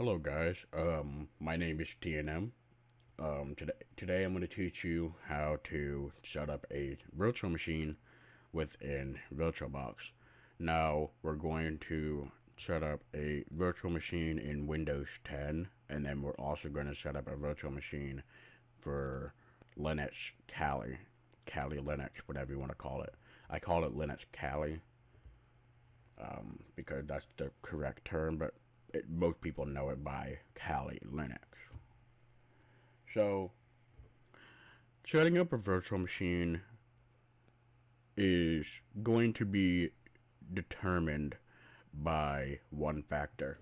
Hello guys, my name is TNM. Today I'm going to teach you how to set up a virtual machine within VirtualBox. Now we're going to set up a virtual machine in Windows 10, and then we're also going to set up a virtual machine for Linux Kali Linux, whatever you want to call it. I call it Linux Kali because that's the correct term, but most people know it by Kali Linux. So, setting up a virtual machine is going to be determined by one factor: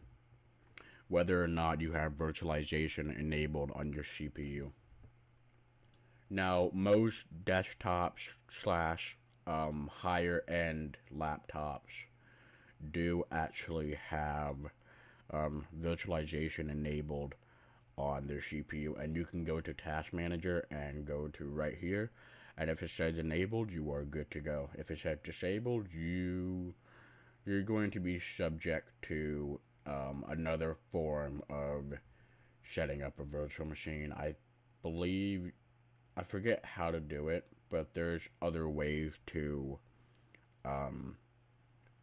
whether or not you have virtualization enabled on your CPU. Now, most desktops slash higher end laptops do actually have virtualization enabled on their CPU, and you can go to Task Manager and go to right here, and if it says enabled, you are good to go. If it says disabled, you're going to be subject to another form of setting up a virtual machine. I believe, I forget how to do it, but there's other ways to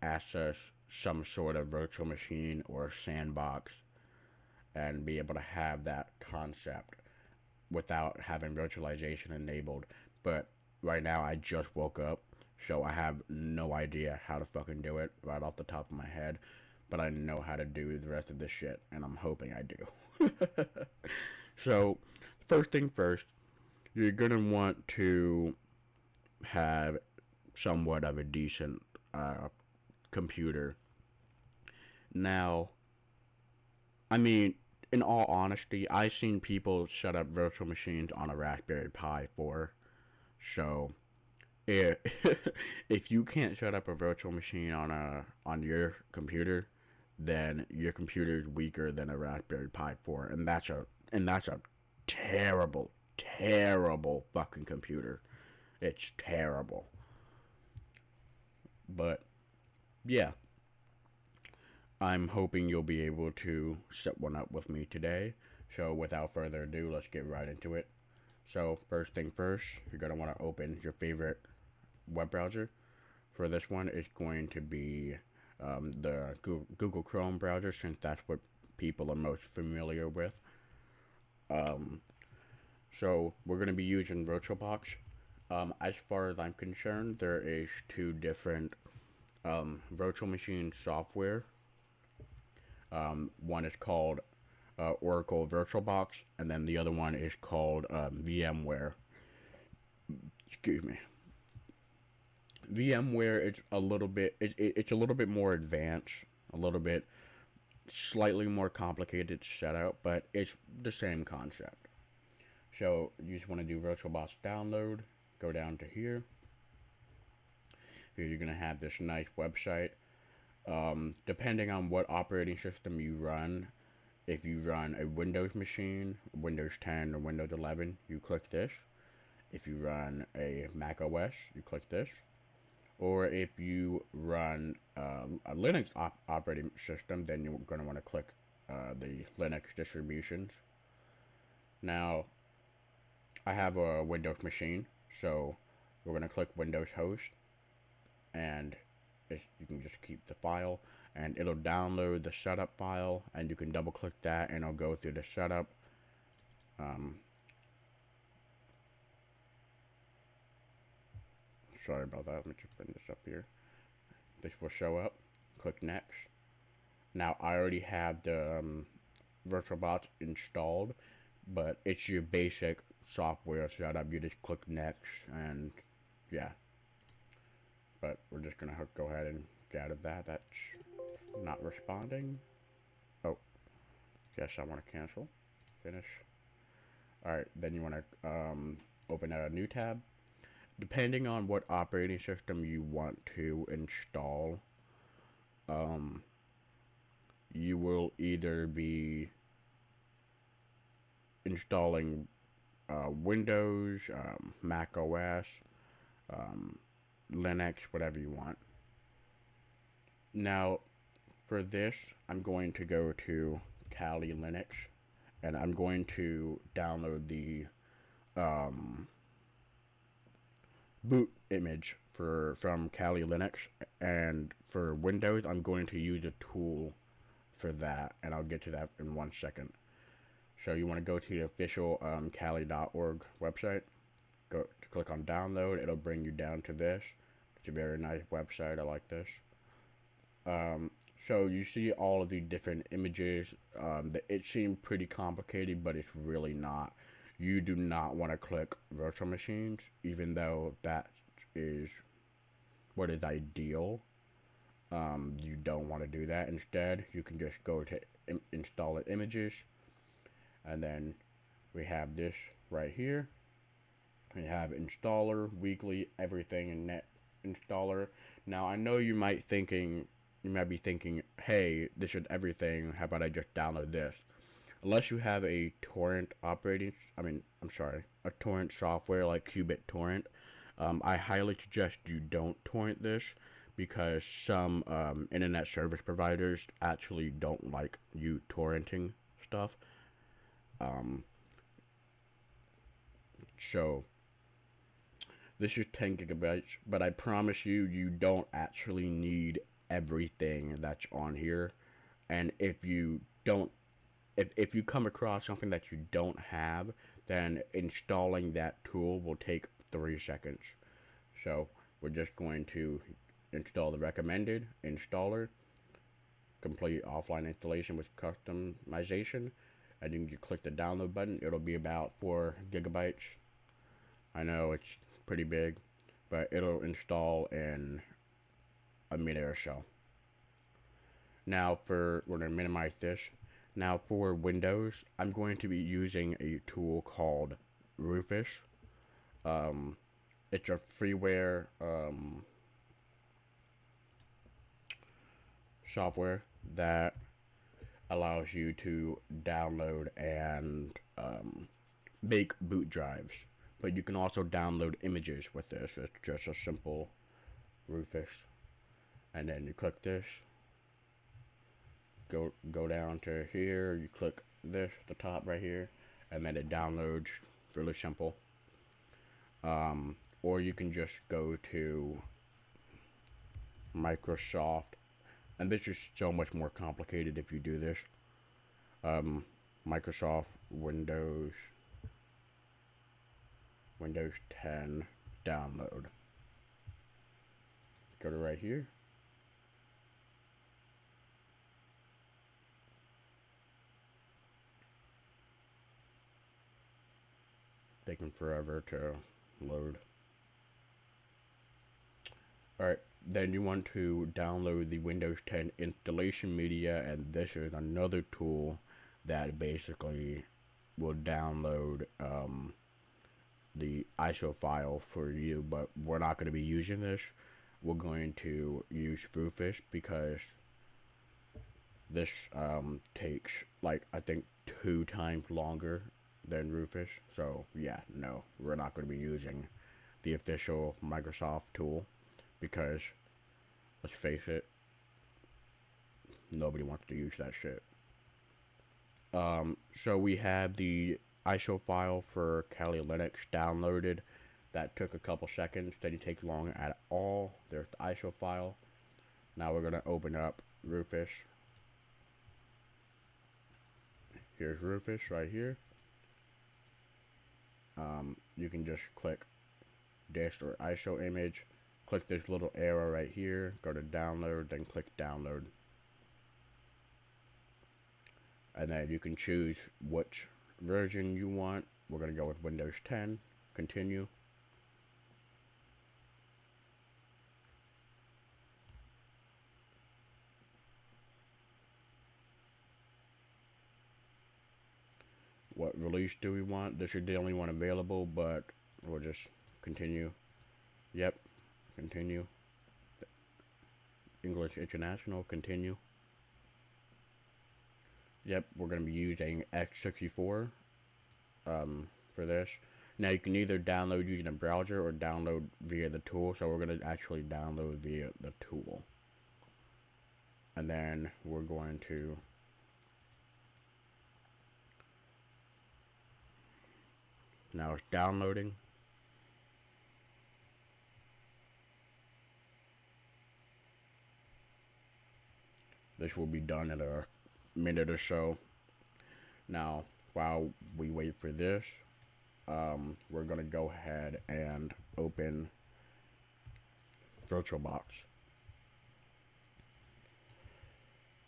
access some sort of virtual machine or sandbox and be able to have that concept without having virtualization enabled. But right now I just woke up, so I have no idea how to fucking do it right off the top of my head, but I know how to do the rest of this shit, and I'm hoping I do. So, first thing first, you're gonna want to have somewhat of a decent computer. Now, I mean, in all honesty, I've seen people set up virtual machines on a Raspberry Pi 4. So, if, if you can't set up a virtual machine on your computer, then your computer is weaker than a Raspberry Pi 4, and that's a terrible, terrible fucking computer. It's terrible. But yeah, I'm hoping you'll be able to set one up with me today. So without further ado, let's get right into it. So first thing first, you're going to want to open your favorite web browser. For this one, it's going to be the Google Chrome browser, since that's what people are most familiar with. So we're going to be using VirtualBox. As far as I'm concerned, there is two different virtual machine software. One is called Oracle VirtualBox, and then the other one is called VMware. Excuse me. VMware is a little bit it's a little bit more advanced, a little bit slightly more complicated setup, but it's the same concept. So you just want to do VirtualBox download. Go down to here. Here you're gonna have this nice website. Depending on what operating system you run, if you run a Windows machine, Windows 10 or Windows 11, you click this. If you run a Mac OS, you click this. Or if you run a Linux operating system, then you're going to want to click the Linux distributions. Now, I have a Windows machine, so we're going to click Windows Host, and you can just keep the file, and it'll download the setup file, and you can double click that and it'll go through the setup. Sorry about that, let me just bring this up here. This will show up. Click next. Now I already have the VirtualBox installed, but it's your basic software setup. You just click next, and yeah. But we're just gonna go ahead and get out of that. That's not responding. Oh, yes, I want to cancel. Finish. Alright, then you want to open a new tab. Depending on what operating system you want to install, you will either be installing Windows, Mac OS, Linux, whatever you want. Now, for this, I'm going to go to Kali Linux, and I'm going to download the um, boot image from Kali Linux, and for Windows, I'm going to use a tool for that, and I'll get to that in 1 second. So you want to go to the official Kali.org website. Go click on download. It'll bring you down to this. It's a very nice website. I like this. So you see all of the different images. It seemed pretty complicated, but it's really not. You do not want to click virtual machines, even though that is what is ideal. You don't want to do that. Instead, you can just go to install images, and then we have this right here. We have installer, weekly, everything in net installer. Now I know you might be thinking, hey, this is everything. How about I just download this? Unless you have a torrent a torrent software like Qubit Torrent, I highly suggest you don't torrent this because some internet service providers actually don't like you torrenting stuff. Um, so this is 10 gigabytes, but I promise you, you don't actually need everything that's on here. And if you don't, if you come across something that you don't have, then installing that tool will take 3 seconds. So we're just going to install the recommended installer, complete offline installation with customization, and then you click the download button. It'll be about 4 gigabytes. I know it's pretty big, but it'll install in a minute or so. Now we're going to minimize this. Now for Windows, I'm going to be using a tool called Rufus. It's a freeware software that allows you to download and make boot drives. But you can also download images with this. It's just a simple Rufus. And then you click this. Go down to here. You click this, the top right here. And then it downloads. Really simple. Or you can just go to Microsoft. And this is so much more complicated if you do this. Microsoft Windows 10 download. Go to right here. Taking forever to load. Alright, then you want to download the Windows 10 installation media, and this is another tool that basically will download the ISO file for you, but we're not going to be using this. We're going to use Rufus because this takes like I think 2 times longer than Rufus. So yeah, no, we're not going to be using the official Microsoft tool because let's face it, nobody wants to use that shit. So we have the ISO file for Kali Linux downloaded. That took a couple seconds. Didn't take long at all. There's the ISO file. Now we're gonna open up Rufus. Here's Rufus right here. You can just click disk or ISO image. Click this little arrow right here. Go to download, then click download. And then you can choose which version you want. We're going to go with Windows 10. Continue. What release do we want? This is the only one available, but we'll just continue. Yep, continue. English International, continue. Yep, we're going to be using X64 for this. Now you can either download using a browser or download via the tool. So we're going to actually download via the tool. And then we're going to Now it's downloading. This will be done in a minute or so. Now, while we wait for this, we're going to go ahead and open VirtualBox.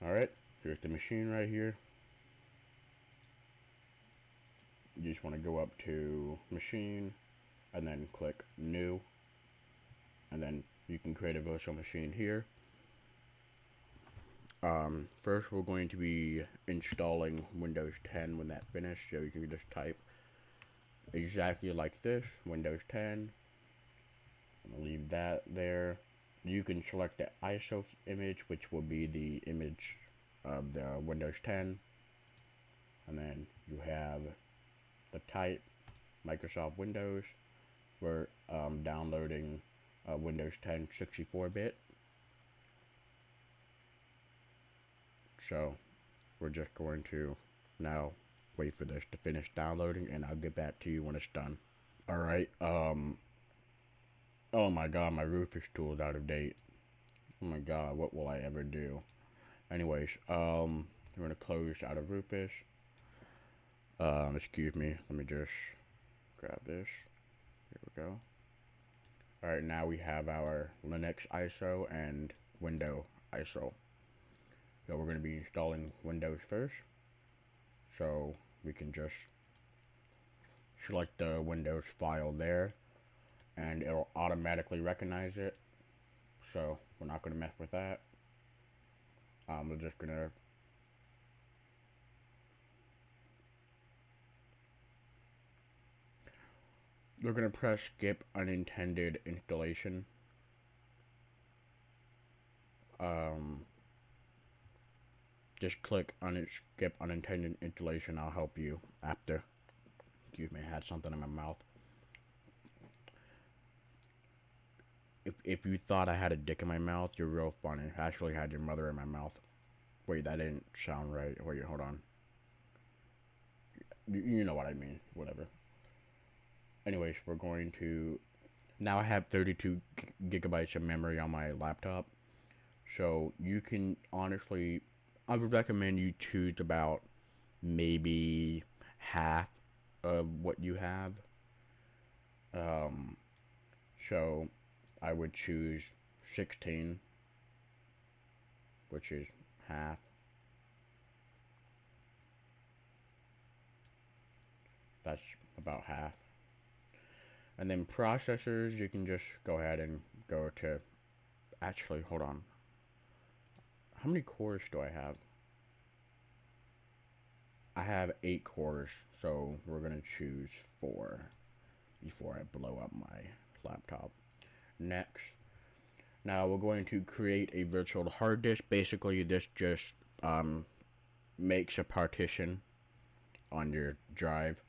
Alright, here's the machine right here. You just want to go up to Machine, and then click New, and then you can create a virtual machine here. First we're going to be installing Windows 10 when that's finished, so you can just type exactly like this, Windows 10. I'm gonna leave that there. You can select the ISO image, which will be the image of the Windows 10, and then you have the type, Microsoft Windows. We're downloading Windows 10 64-bit. So we're just going to now wait for this to finish downloading, and I'll get back to you when it's done. Alright, oh my god, my Rufus tool is out of date. Oh my god, what will I ever do? Anyways, we're gonna close out of Rufus. Excuse me, let me just grab this. Here we go. Alright, now we have our Linux ISO and Windows ISO. So we're going to be installing Windows first. So we can just select the Windows file there, and it'll automatically recognize it. So we're not going to mess with that. We're just going to press skip unintended installation. Just click on it, skip unintended installation. I'll help you after. Excuse me, I had something in my mouth. If you thought I had a dick in my mouth, you're real funny. I actually had your mother in my mouth. Wait, that didn't sound right. Wait, hold on. You know what I mean. Whatever. Anyways, we're going to... Now I have 32 gigabytes of memory on my laptop. So you can honestly... I would recommend you choose about maybe half of what you have. So I would choose 16, which is half. That's about half. And then processors, you can just go ahead and go to... Actually, hold on. How many cores do I have? I have 8 cores, so we're going to choose 4 before I blow up my laptop. Next. Now we're going to create a virtual hard disk. Basically, this just makes a partition on your drive.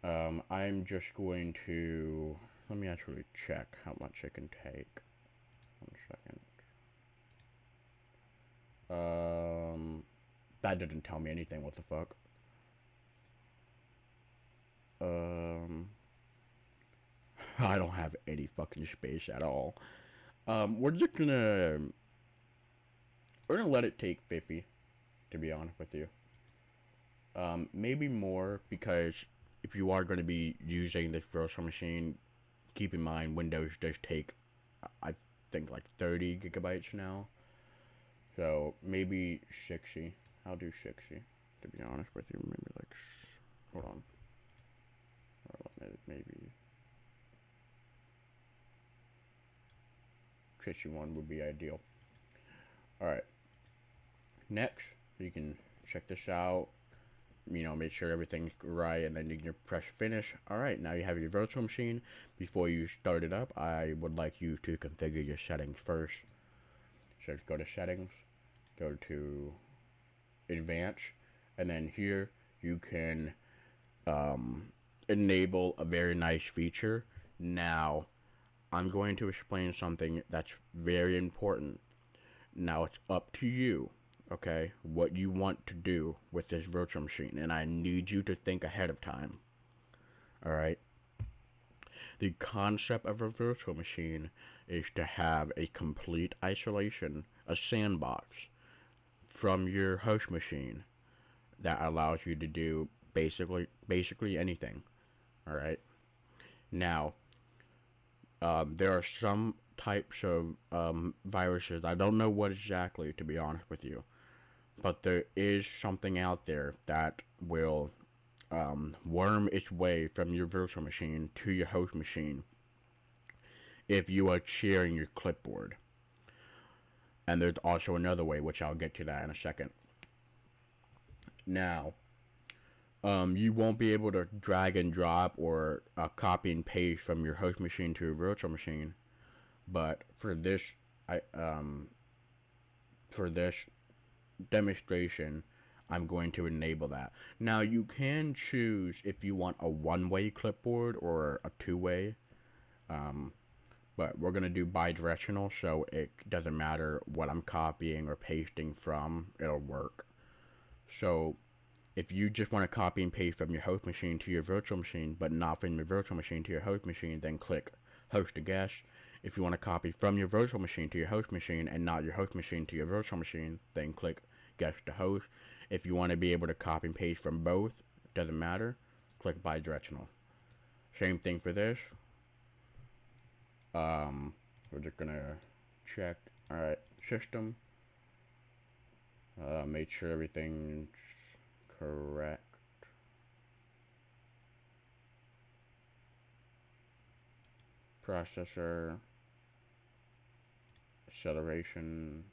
I'm just going to... Let me actually check how much it can take. 1 second. That didn't tell me anything. What the fuck? I don't have any fucking space at all. We're gonna let it take 50, to be honest with you. Maybe more, because if you are going to be using this virtual machine, keep in mind Windows does take, I think, like 30 gigabytes now. So maybe 60. I'll do 60, to be honest with you. Maybe like, hold on. Maybe 61 would be ideal. Alright. Next, you can check this out. You know, make sure everything's right, and then you can press finish. Alright, now you have your virtual machine. Before you start it up, I would like you to configure your settings first. So go to settings, go to advanced, and then here you can enable a very nice feature. Now, I'm going to explain something that's very important. Now it's up to you, okay, what you want to do with this virtual machine, and I need you to think ahead of time. All right. The concept of a virtual machine is to have a complete isolation, a sandbox from your host machine that allows you to do basically anything. All right. Now, there are some types of viruses. I don't know what exactly, to be honest with you, but there is something out there that will worm its way from your virtual machine to your host machine if you are sharing your clipboard. And there's also another way, which I'll get to that in a second. Now, you won't be able to drag and drop or copy and paste from your host machine to your virtual machine. But I for this demonstration, I'm going to enable that. Now you can choose if you want a one-way clipboard or a two-way. But we're gonna do bidirectional, so it doesn't matter what I'm copying or pasting from, it'll work. So if you just want to copy and paste from your host machine to your virtual machine, but not from your virtual machine to your host machine, then click host to guest. If you want to copy from your virtual machine to your host machine and not your host machine to your virtual machine, then click guest to host. If you want to be able to copy and paste from both, doesn't matter, click bidirectional. Same thing for this. We're just gonna check. Alright, system. Make sure everything's correct. Processor. Acceleration.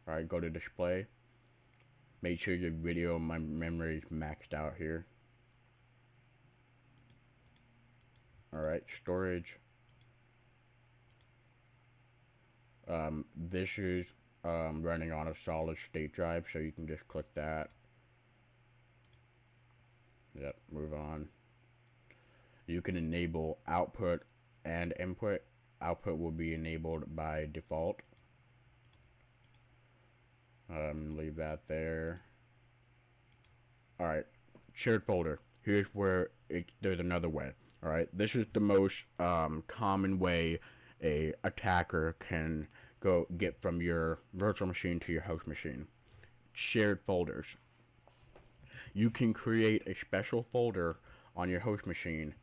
Alright, go to display. Make sure your video memory is maxed out here. Alright, storage. This is running on a solid state drive, so you can just click that. Yep, move on. You can enable output and input. Output will be enabled by default. Leave that there. Alright, shared folder. Here's where there's another way. Alright, this is the most common way a attacker can get from your virtual machine to your host machine. Shared folders. You can create a special folder on your host machine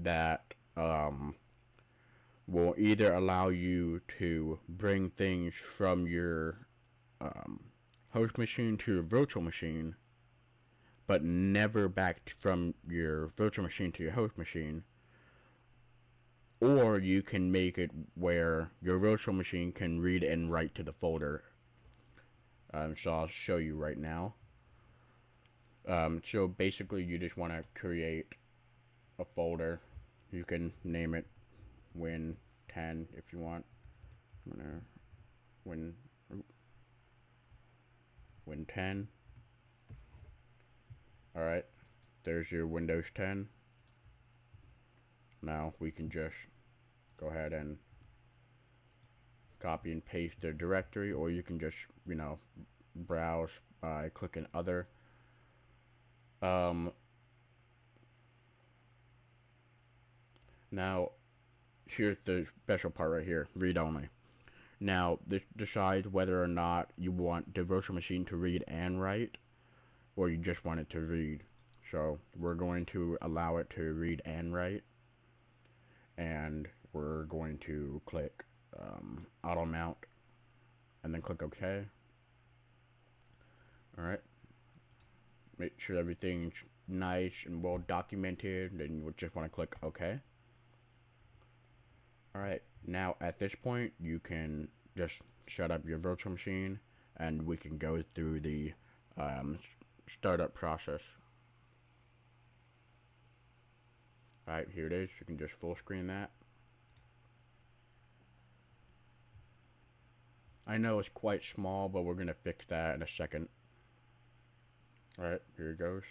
that will either allow you to bring things from your host machine to your virtual machine, but never back from your virtual machine to your host machine. Or you can make it where your virtual machine can read and write to the folder. So I'll show you right now. So basically you just want to create a folder. You can name it Win 10 if you want. I'm gonna Win 10. Alright, there's your Windows 10. Now we can just go ahead and copy and paste the directory, or you can just, browse by clicking other. Now here's the special part right here, read only. Now this decides whether or not you want the virtual machine to read and write, or you just want it to read. So we're going to allow it to read and write, and we're going to click auto mount and then click OK. Alright, make sure everything's nice and well documented, then you would just want to click OK. Alright, now at this point you can just shut up your virtual machine and we can go through the startup process. Alright, here it is. You can just full screen that. I know it's quite small, but we're going to fix that in a second. Alright, here it goes.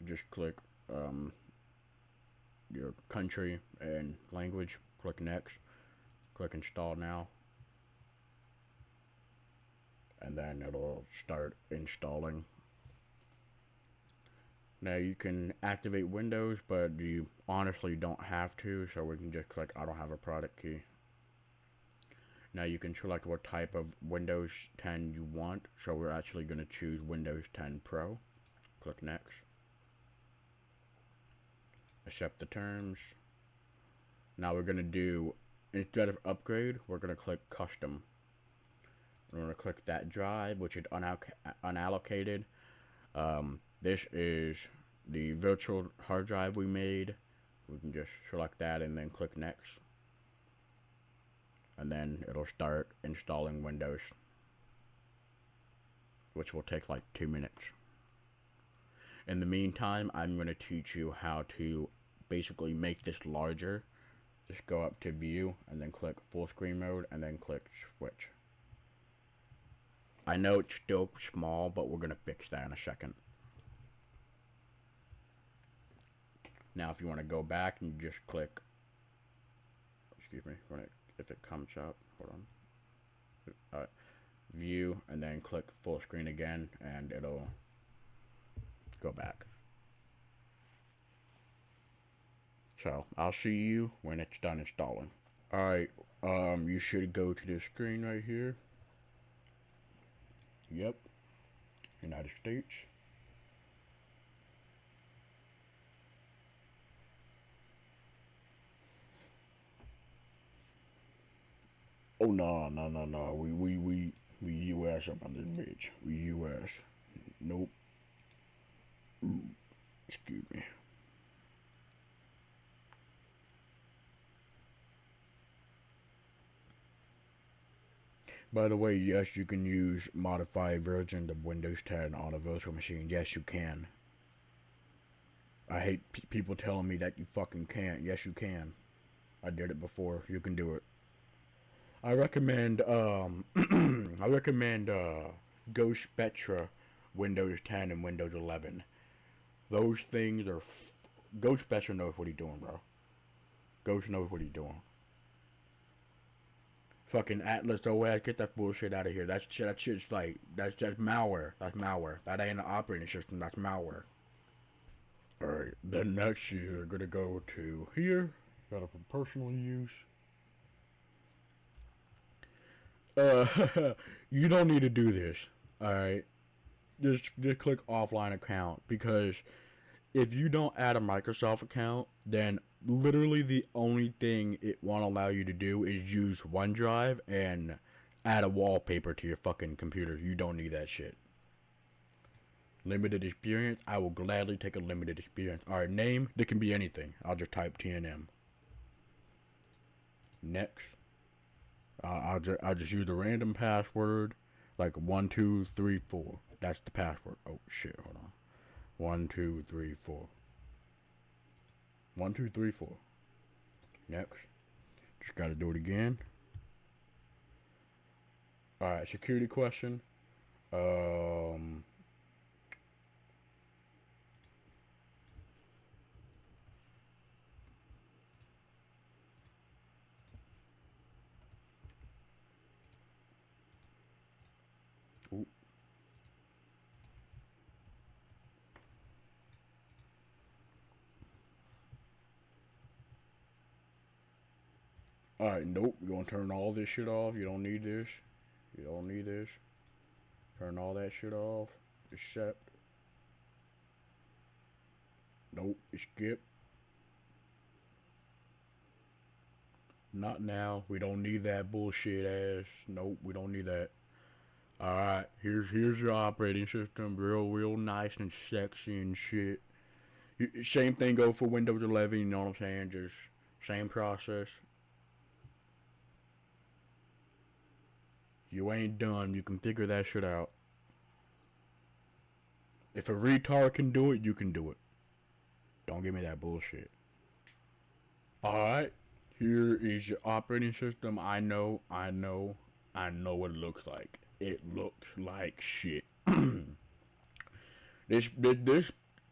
Just click your country and language. Click next. Click install now. And then it'll start installing. Now you can activate Windows, but you honestly don't have to, so we can just click I don't have a product key. Now you can select what type of Windows 10 you want, so we're actually going to choose Windows 10 Pro. Click Next. Accept the terms. Now we're going to do, instead of upgrade, we're going to click Custom. We're going to click that drive, which is unallocated. This is the virtual hard drive we made. We can just select that and then click Next. And then it'll start installing Windows, which will take like 2 minutes. In the meantime, I'm going to teach you how to basically make this larger. Just go up to View and then click Full Screen Mode and then click Switch. I know it's still small, but we're going to fix that in a second. Now if you want to go back and just click, excuse me, if it comes up, hold on, View and then click Full Screen again and it'll go back. So I'll see you when it's done installing. Alright, you should go to this screen right here. Yep, United States. Oh no. We US up on this bitch. We US. Nope. Excuse me. By the way, yes, you can use modified versions of Windows 10 on a virtual machine. Yes, you can. I hate people telling me that you fucking can't. Yes, you can. I did it before. You can do it. I recommend I recommend Ghost Spectra Windows 10 and Windows 11. Those things are Ghost Spectra knows what he's doing, bro. Ghost knows what he's doing. Fucking Atlas OS, get that bullshit out of here. That shit's like that's malware. That's malware. That ain't an operating system. That's malware. All right. Then next you're gonna go to here. Got it for personal use. You don't need to do this. Alright. Just click offline account, because if you don't add a Microsoft account, then literally the only thing it won't allow you to do is use OneDrive and add a wallpaper to your fucking computer. You don't need that shit. Limited experience? I will gladly take a limited experience. Alright, name? It can be anything. I'll just type TNM. Next. I'll just use a random password, like 1234. That's the password. Oh shit, hold on. 1234. 1234. Next. Just gotta do it again. Alright, security question. Ooh. Alright, nope. You're gonna turn all this shit off. You don't need this. You don't need this. Turn all that shit off. Accept. Nope. Skip. Not now. We don't need that bullshit ass. Nope, we don't need that. Alright, here's your operating system. Real nice and sexy and shit. Same thing go for Windows 11, you know what I'm saying? Just same process. You ain't done. You can figure that shit out. If a retard can do it, you can do it. Don't give me that bullshit. Alright. Here is your operating system. I know what it looks like. It looks like shit. This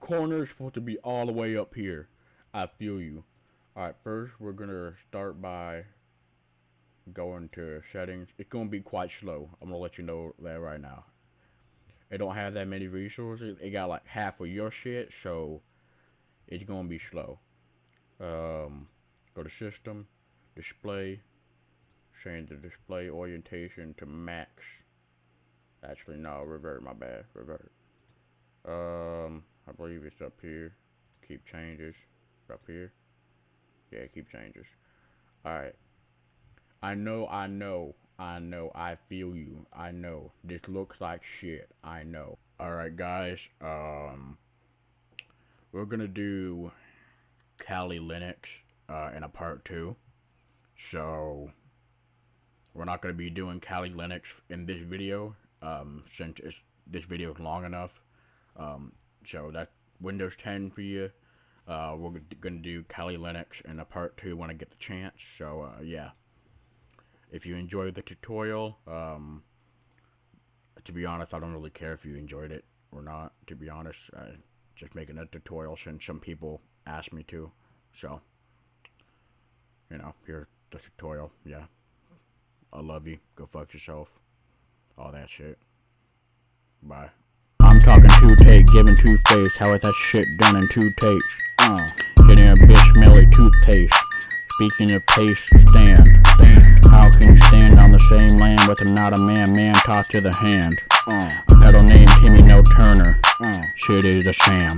corner is supposed to be all the way up here. I feel you. Alright, first we're gonna start by going to settings. It's gonna be quite slow. I'm gonna let you know that right now. it don't have that many resources. It got like half of your shit, so it's gonna be slow. Go to system, display, change the display orientation to max. Actually, no, revert, my bad, revert. I believe it's up here. Keep changes, up here. Yeah, keep changes. Alright. I know, I feel you. I know. This looks like shit. I know. Alright, guys. We're gonna do Kali Linux in a part 2. So, we're not gonna be doing Kali Linux in this video, since this video is long enough. So that's Windows 10 for you. We're gonna do Kali Linux in a part 2 when I get the chance. So yeah, if you enjoyed the tutorial, to be honest, I don't really care if you enjoyed it or not. To be honest, just making a tutorial since some people asked me to. So, you know, here's the tutorial. Yeah, I love you. Go fuck yourself. All that shit. Bye. I'm talking 2 take, giving toothpaste. How is that shit done in 2 takes? Getting a bitch smelly toothpaste. Speaking of paste, stand. How can you stand on the same land with a not a man? Man, talk to the hand. A pedal named Timmy No Turner. Shit is a sham.